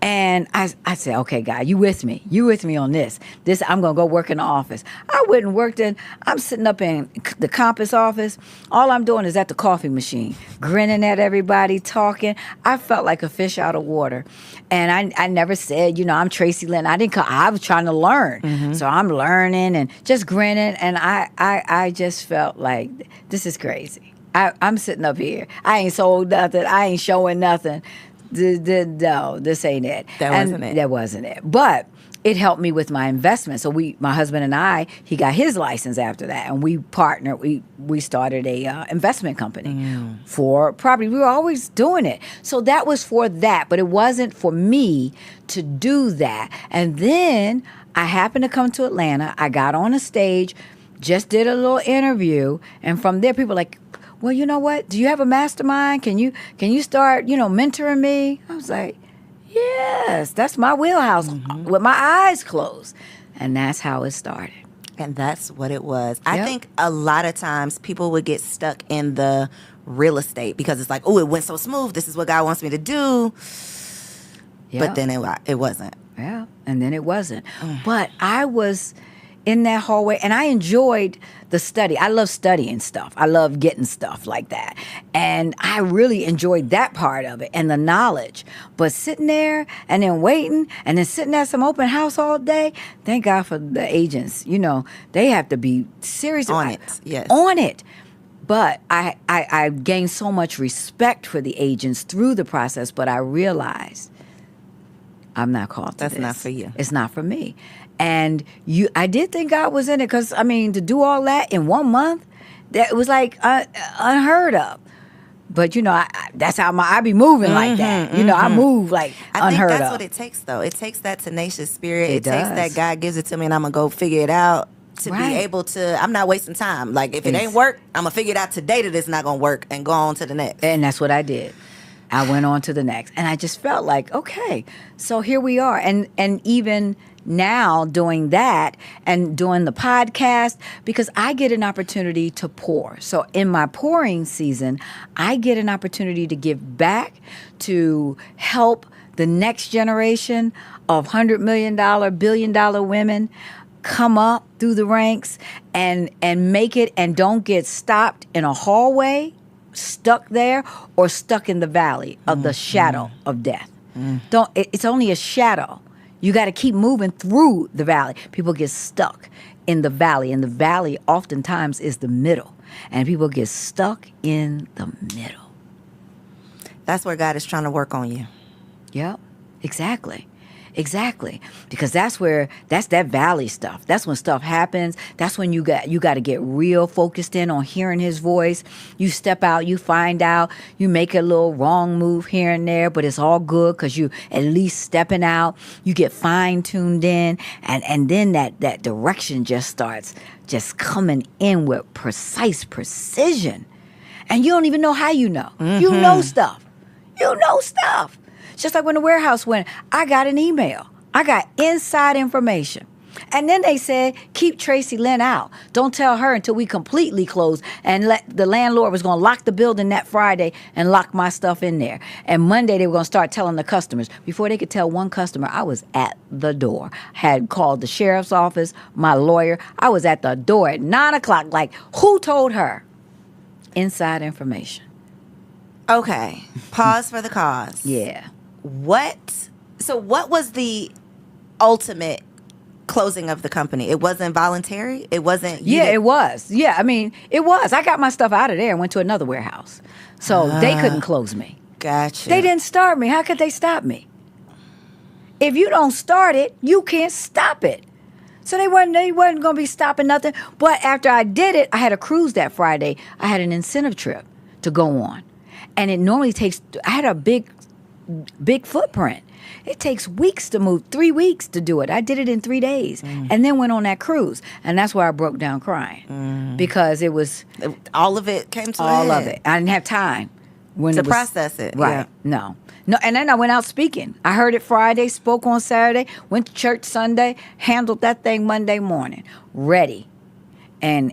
And I said, okay, God, you with me? You with me on this? I'm going to go work in the office. I went and worked I'm sitting up in the Compass office. All I'm doing is at the coffee machine, grinning at everybody, talking. I felt like a fish out of water. And I never said, I'm Traci Lynn. I was trying to learn. So I'm learning and just grinning. And I just felt like, this is crazy. I'm sitting up here. I ain't sold nothing. I ain't showing nothing. No, this ain't it. That wasn't it. But it helped me with my investment. So my husband and I, he got his license after that, and we partnered. We started a investment company for property. We were always doing it. So that was for that, but it wasn't for me to do that. And then I happened to come to Atlanta. I got on a stage, just did a little interview, and from there, people were like, well, you know what? Do you have a mastermind? Can you start, mentoring me? I was like, yes, that's my wheelhouse with my eyes closed. And that's how it started. And that's what it was. Yep. I think a lot of times people would get stuck in the real estate because it's like, oh, it went so smooth. This is what God wants me to do. Yep. But then it wasn't. Yeah, and then it wasn't. But I was in that hallway, and I enjoyed the study. I love studying stuff. I love getting stuff like that. And I really enjoyed that part of it and the knowledge. But sitting there and then waiting and then sitting at some open house all day, thank God for the agents. They have to be serious. On it, yes. On it. But I gained so much respect for the agents through the process, but I realized I'm not called to That's this. not for you. It's not for me. And I did think God was in it because, to do all that in 1 month, that was like unheard of. But, that's how I be moving like that. I move like I unheard think that's of. what it takes, though. It takes that tenacious spirit. It takes does. that God gives it to me and I'm going to go figure it out to Right. be able to, I'm not wasting time. Like, if it ain't work, I'm going to figure it out today that it's not going to work and go on to the next. And that's what I did. I went on to the next. And I just felt like, okay, so here we are. And even now doing that and doing the podcast, because I get an opportunity to pour. So in my pouring season, I get an opportunity to give back, to help the next generation of $100 million, $1 billion women come up through the ranks and make it, and don't get stopped in a hallway, stuck there, or stuck in the valley of the shadow of death. It's only a shadow. You got to keep moving through the valley. People get stuck in the valley, and the valley oftentimes is the middle, and people get stuck in the middle. That's where God is trying to work on you. Yep, exactly. Because that's that valley stuff. That's when stuff happens. That's when you got to get real focused in on hearing his voice. You step out, you find out, you make a little wrong move here and there, but it's all good because you at least stepping out. You get fine tuned in, and then that direction just starts just coming in with precise precision. And you don't even know how you know. You know stuff. Just like when the warehouse went, I got an email. I got inside information. And then they said, keep Traci Lynn out. Don't tell her until we completely close. And the landlord was going to lock the building that Friday and lock my stuff in there. And Monday they were going to start telling the customers. Before they could tell one customer, I was at the door. Had called the sheriff's office, my lawyer. I was at the door at 9 o'clock. Like, who told her? Inside information. Okay. Pause for the cause. Yeah. So what was the ultimate closing of the company? It wasn't voluntary? It wasn't... It was. Yeah, I mean, it was. I got my stuff out of there and went to another warehouse. So they couldn't close me. Gotcha. They didn't start me. How could they stop me? If you don't start it, you can't stop it. So they wasn't going to be stopping nothing. But after I did it, I had a cruise that Friday. I had an incentive trip to go on. And it normally takes... I had a big footprint. It takes weeks to move, 3 weeks to do it. I did it in 3 days and then went on that cruise. And that's where I broke down crying because it was... All of it came to all a head. of it. I didn't have time. To process it. Right. Yeah. No. And then I went out speaking. I heard it Friday, spoke on Saturday, went to church Sunday, handled that thing Monday morning, ready, and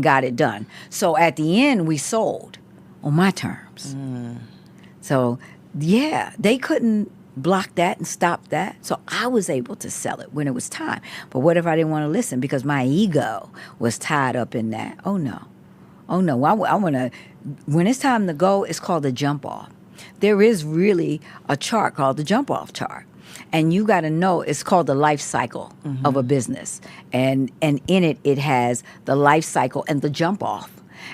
got it done. So at the end, we sold on my terms. So, yeah, they couldn't block that and stop that. So I was able to sell it when it was time. But what if I didn't want to listen because my ego was tied up in that? Oh, no. I want to, when it's time to go, it's called the jump off. There is really a chart called the jump off chart. And you got to know it's called the life cycle of a business. And in it has the life cycle and the jump off.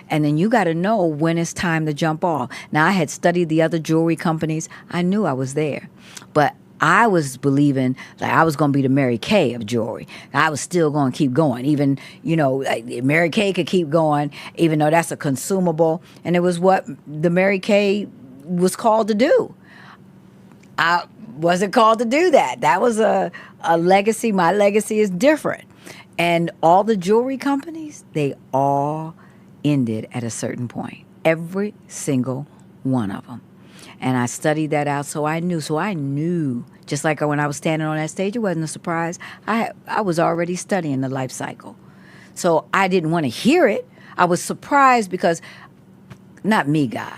And then you got to know when it's time to jump off. Now, I had studied the other jewelry companies. I knew I was there. But I was believing that I was going to be the Mary Kay of jewelry. I was still going to keep going. Even, like Mary Kay could keep going, even though that's a consumable. And it was what the Mary Kay was called to do. I wasn't called to do that. That was a legacy. My legacy is different. And all the jewelry companies, they all ended at a certain point. Every single one of them. And I studied that out, so I knew. Just like when I was standing on that stage, it wasn't a surprise. I was already studying the life cycle. So I didn't want to hear it. I was surprised because, not me, God.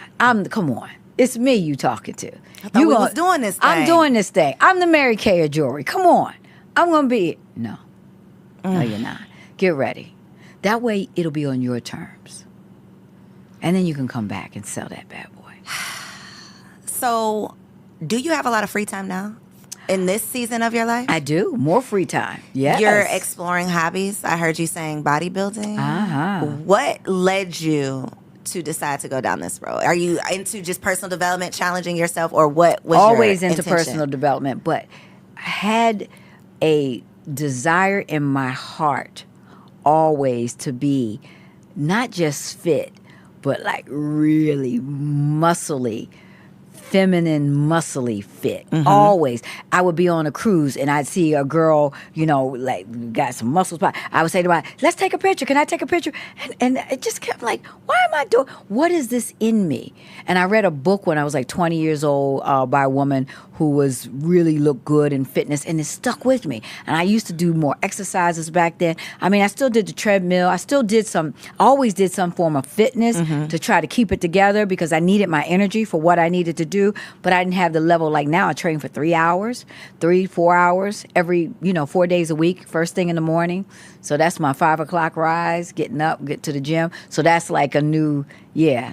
Come on. It's me you talking to. I thought we was doing this thing. I'm doing this thing. I'm the Mary Kay of jewelry. Come on. I'm going to be... No, you're not. Get ready. That way, it'll be on your terms. And then you can come back and sell that bad boy. So, do you have a lot of free time now in this season of your life? I do. More free time. Yes. You're exploring hobbies. I heard you saying bodybuilding. Uh-huh. What led you to decide to go down this road? Are you into just personal development, challenging yourself, or what was always your into intention? personal development, but I had a desire in my heart always to be not just fit, but like really muscly, feminine, muscly fit. Always. I would be on a cruise and I'd see a girl, like got some muscles. I would say to her, let's take a picture. Can I take a picture? And it just kept like, why am I doing, what is this in me? And I read a book when I was like 20 years old by a woman who was really looked good in fitness, and it stuck with me. And I used to do more exercises back then. I mean, I still did the treadmill. I still did always did some form of fitness to try to keep it together because I needed my energy for what I needed to do, but I didn't have the level like now. I train for 3 hours, 4 hours every, 4 days a week, first thing in the morning. So that's my 5 o'clock rise, getting up, get to the gym. So that's like a new,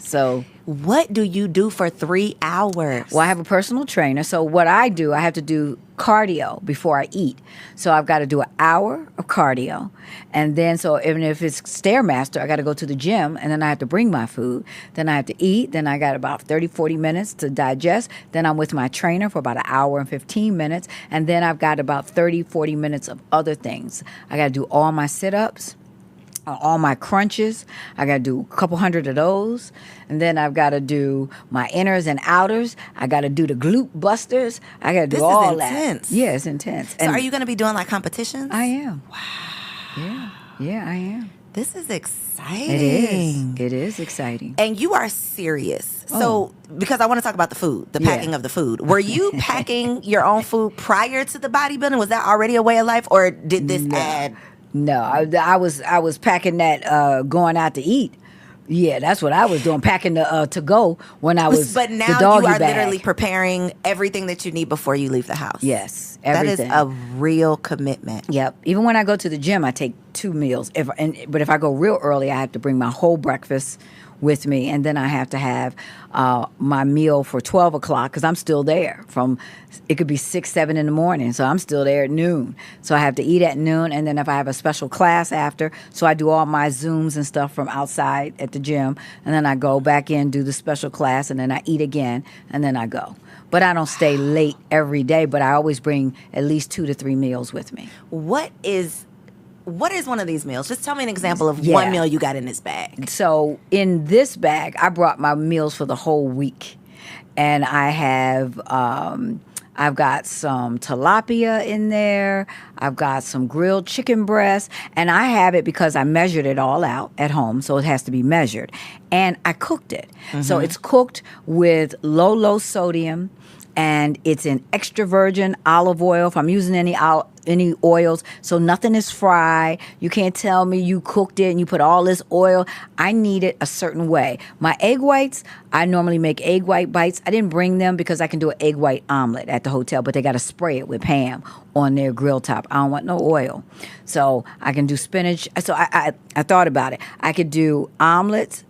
so. What do you do for 3 hours? Well, I have a personal trainer. So what I do, I have to do cardio before I eat. So I've got to do an hour of cardio. And then, so even if it's Stairmaster, I got to go to the gym, and then I have to bring my food. Then I have to eat. Then I got about 30, 40 minutes to digest. Then I'm with my trainer for about an hour and 15 minutes. And then I've got about 30, 40 minutes of other things. I got to do all my sit-ups, all my crunches. I got to do a couple hundred of those. And then I've got to do my inners and outers. I got to do the glute busters. I got to do all that. This is intense. Yeah, it's intense. So are you going to be doing like competitions? I am. Wow. Yeah, I am. This is exciting. It is. It is exciting. And you are serious. So, because I want to talk about the food, the packing of the food. Were you packing your own food prior to the bodybuilding? Was that already a way of life, or did this add? No, I was packing that going out to eat. Yeah, that's what I was doing, packing the to go when I was. But now the doggy you are bag. literally preparing everything that you need before you leave the house. Yes, everything. That is a real commitment. Yep. Even when I go to the gym, I take 2 meals. But if I go real early, I have to bring my whole breakfast with me, and then I have to have my meal for 12 o'clock because I'm still there from. It could be 6, 7 in the morning, so I'm still there at noon. So I have to eat at noon, and then if I have a special class after, so I do all my Zooms and stuff from outside at the gym, and then I go back in, do the special class, and then I eat again, and then I go. But I don't stay late every day, but I always bring at least 2 to 3 meals with me. What is one of these meals? Just tell me an example of one meal you got in this bag. So in this bag, I brought my meals for the whole week, and I have. I've got some tilapia in there. I've got some grilled chicken breast. And I have it because I measured it all out at home, so it has to be measured. And I cooked it. So it's cooked with low sodium, and it's in extra virgin olive oil. If I'm using any oils, so nothing is fried. You can't tell me you cooked it and you put all this oil. I need it a certain way. My egg whites, I normally make egg white bites. I didn't bring them because I can do an egg white omelet at the hotel, but they got to spray it with Pam on their grill top. I don't want no oil. So I can do spinach. So I thought about it. I could do omelets,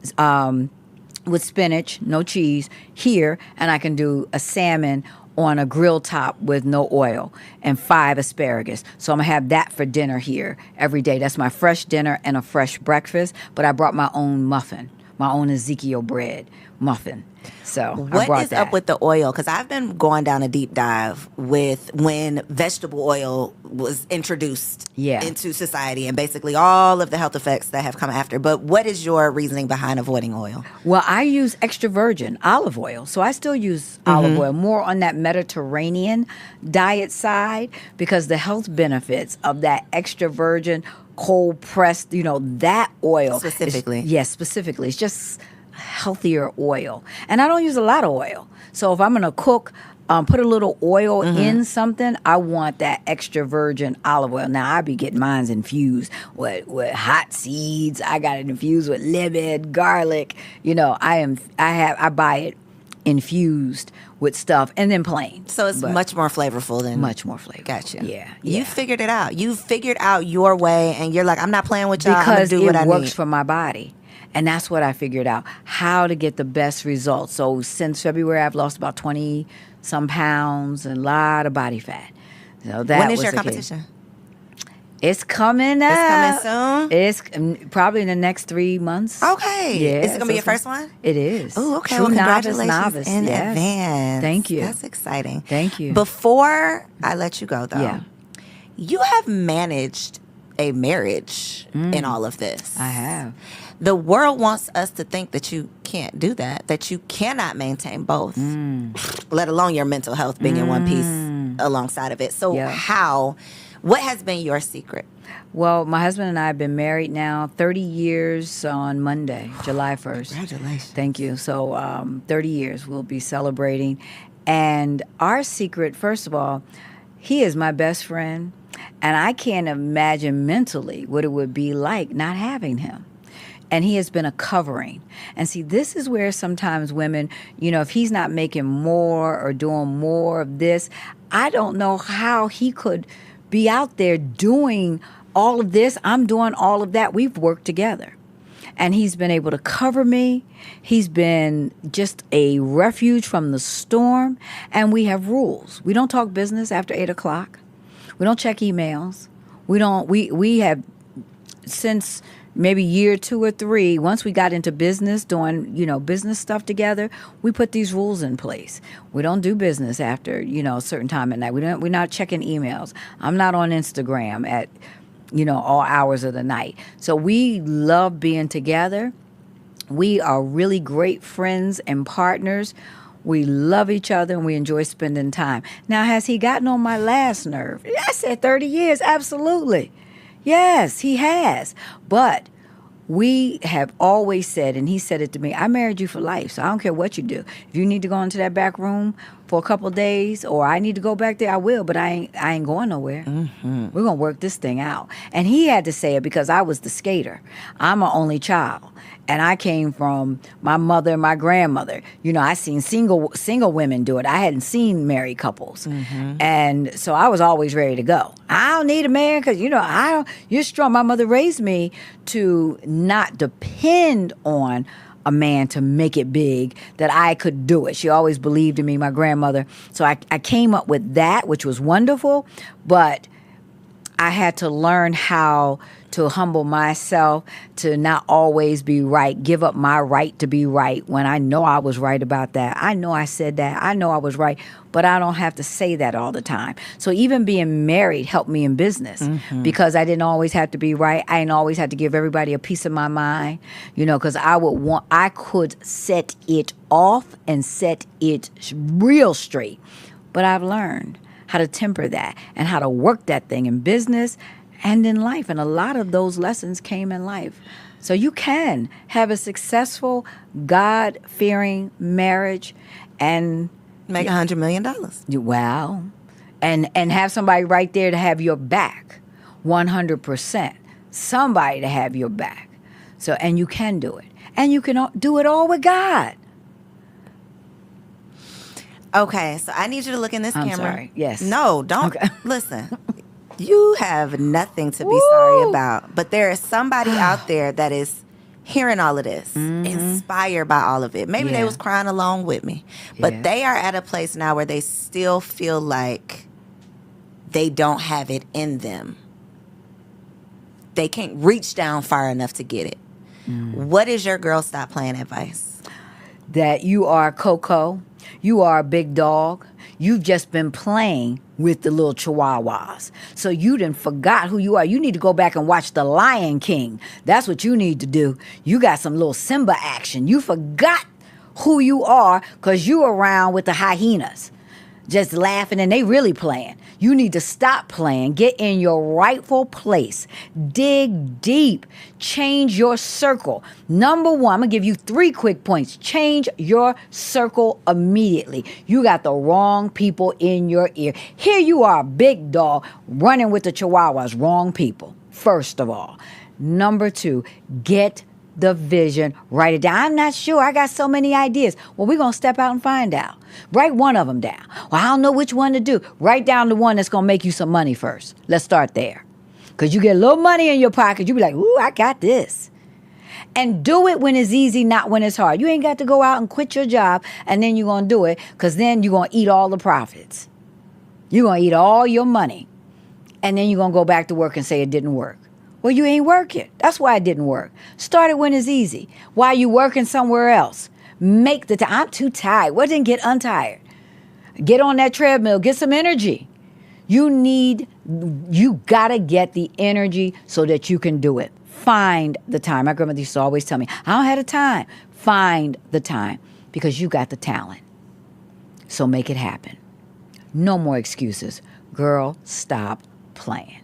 with spinach, no cheese here, and I can do a salmon on a grill top with no oil and 5 asparagus. So I'm going to have that for dinner here every day. That's my fresh dinner and a fresh breakfast, but I brought my own muffin, my own Ezekiel bread muffin. So what is up with the oil? Because I've been going down a deep dive with when vegetable oil was introduced into society and basically all of the health effects that have come after. But what is your reasoning behind avoiding oil? Well, I use extra virgin olive oil. So I still use olive oil, more on that Mediterranean diet side, because the health benefits of that extra virgin cold pressed, that oil. Specifically. Yes, specifically. It's just healthier oil. And I don't use a lot of oil. So if I'm going to cook, put a little oil in something, I want that extra virgin olive oil. Now, I be getting mine infused with hot seeds. I got it infused with lemon, garlic. I buy it infused with stuff and then plain. So it's much more flavorful than... Much more flavorful. Gotcha. Yeah. You figured it out. You figured out your way, and you're like, I'm not playing with y'all. I'm going to do what I need. Because it works for my body. And that's what I figured out, how to get the best results. So since February, I've lost about 20-some pounds and a lot of body fat. So that when is was your the competition? Key. It's coming up. It's coming soon? It's probably in the next 3 months. Okay. Yeah. Is it going to be your first one? It is. Oh, okay. True well, congratulations novice. in Yes. advance. Thank you. That's exciting. Thank you. Before I let you go, though, you have managed a marriage in all of this. I have. The world wants us to think that you can't do that you cannot maintain both, let alone your mental health being in one piece alongside of it. So what has been your secret? Well, my husband and I have been married now 30 years on Monday, July 1st. Congratulations. Thank you. So 30 years we'll be celebrating. And our secret, first of all, he is my best friend, and I can't imagine mentally what it would be like not having him. And he has been a covering. And see, this is where sometimes women, if he's not making more or doing more of this, I don't know how he could be out there doing all of this. I'm doing all of that. We've worked together. And he's been able to cover me. He's been just a refuge from the storm. And we have rules. We don't talk business after 8 o'clock. We don't check emails. We have, since maybe year 2 or 3, once we got into business, doing, business stuff together, we put these rules in place. We don't do business after, a certain time at night. We're not checking emails. I'm not on Instagram at, all hours of the night. So we love being together. We are really great friends and partners. We love each other and we enjoy spending time. Now, has he gotten on my last nerve? I said 30 years, absolutely. Yes, he has. But we have always said, and he said it to me, I married you for life, so I don't care what you do. If you need to go into that back room for a couple of days, or I need to go back there, I will, but I ain't going nowhere. We're going to work this thing out. And he had to say it because I was the skater. I'm an only child. And I came from my mother and my grandmother. You know, I seen single women do it. I hadn't seen married couples. And so I was always ready to go. I don't need a man because, you know, you're strong. My mother raised me to not depend on a man to make it big, that I could do it. She always believed in me, my grandmother. So I came up with that, which was wonderful. But I had to learn how to humble myself, to not always be right, give up my right to be right when I know I was right about that. I know I said that. I know I was right, but I don't have to say that all the time. So even being married helped me in business because I didn't always have to be right. I didn't always have to give everybody a piece of my mind, you know, because I could set it off and set it real straight. But I've learned how to temper that and how to work that thing in business and in life. And a lot of those lessons came in life. So you can have a successful, God-fearing marriage and Make $100 million. wow. And have somebody right there to have your back, 100%. Somebody to have your back. So, and you can do it. And you can do it all with God. Okay, so I need you to look in this I'm camera. sorry. Yes. No, don't. Okay. Listen, you have nothing to be sorry about. But there is somebody out there that is hearing all of this, inspired by all of it. Maybe they Yeah. was crying along with me. But Yeah. they are at a place now where they still feel like they don't have it in them. They can't reach down far enough to get it. What is your Girl Stop Playin advice? That you are Coco, you are a big dog. You've just been playing with the little chihuahuas. So you done forgot who you are. You need to go back and watch The Lion King. That's what you need to do. You got some little Simba action. You forgot who you are because you around with the hyenas. Just laughing and they really playing. You need to stop playing. Get in your rightful place. Dig deep. Change your circle. Number one, I'm going to give you 3 quick points. Change your circle immediately. You got the wrong people in your ear. Here you are, big dog, running with the chihuahuas. Wrong people, first of all. Number 2, get the vision. Write it down. I'm not sure. I got so many ideas. Well, we're going to step out and find out. Write one of them down. Well, I don't know which one to do. Write down the one that's going to make you some money first. Let's start there. Because you get a little money in your pocket, you be like, ooh, I got this. And do it when it's easy, not when it's hard. You ain't got to go out and quit your job and then you're going to do it because then you're going to eat all the profits. You're going to eat all your money. And then you're going to go back to work and say it didn't work. Well, you ain't working. That's why it didn't work. Start it when it's easy. Why you working somewhere else? Make the time. I'm too tired. Well, then get untired. Get on that treadmill. Get some energy. You got to get the energy so that you can do it. Find the time. My grandmother used to always tell me, I don't have the time. Find the time because you got the talent. So make it happen. No more excuses. Girl, stop playing.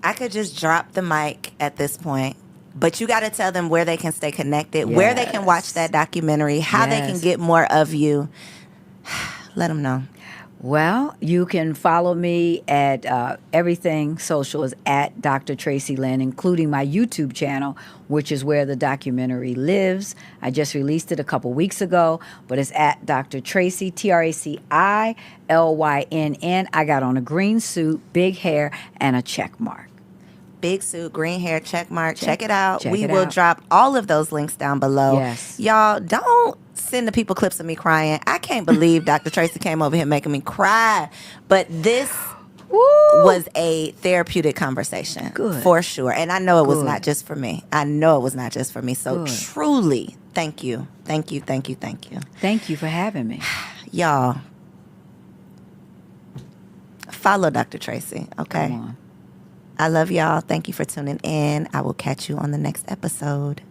I could just drop the mic at this point, but you got to tell them where they can stay connected, where they can watch that documentary, how they can get more of you. Let them know. Well, you can follow me at everything social is at Dr. Traci Lynn, including my YouTube channel, which is where the documentary lives. I just released it a couple weeks ago, but it's at Dr. Traci, TraciLynn. I got on a green suit, big hair, and a check mark. Big suit, green hair, check mark. Check it out. Check we it will out. drop all of those links down below. Yes. Y'all, don't send the people clips of me crying. I can't believe Dr. Traci came over here making me cry. But this was a therapeutic conversation. Good. For sure. And I know it was Good. not just for me. I know it was not just for me. So Good. truly, thank you. Thank you, thank you, thank you. Thank you for having me. Y'all, follow Dr. Traci, okay? Come on. I love y'all. Thank you for tuning in. I will catch you on the next episode.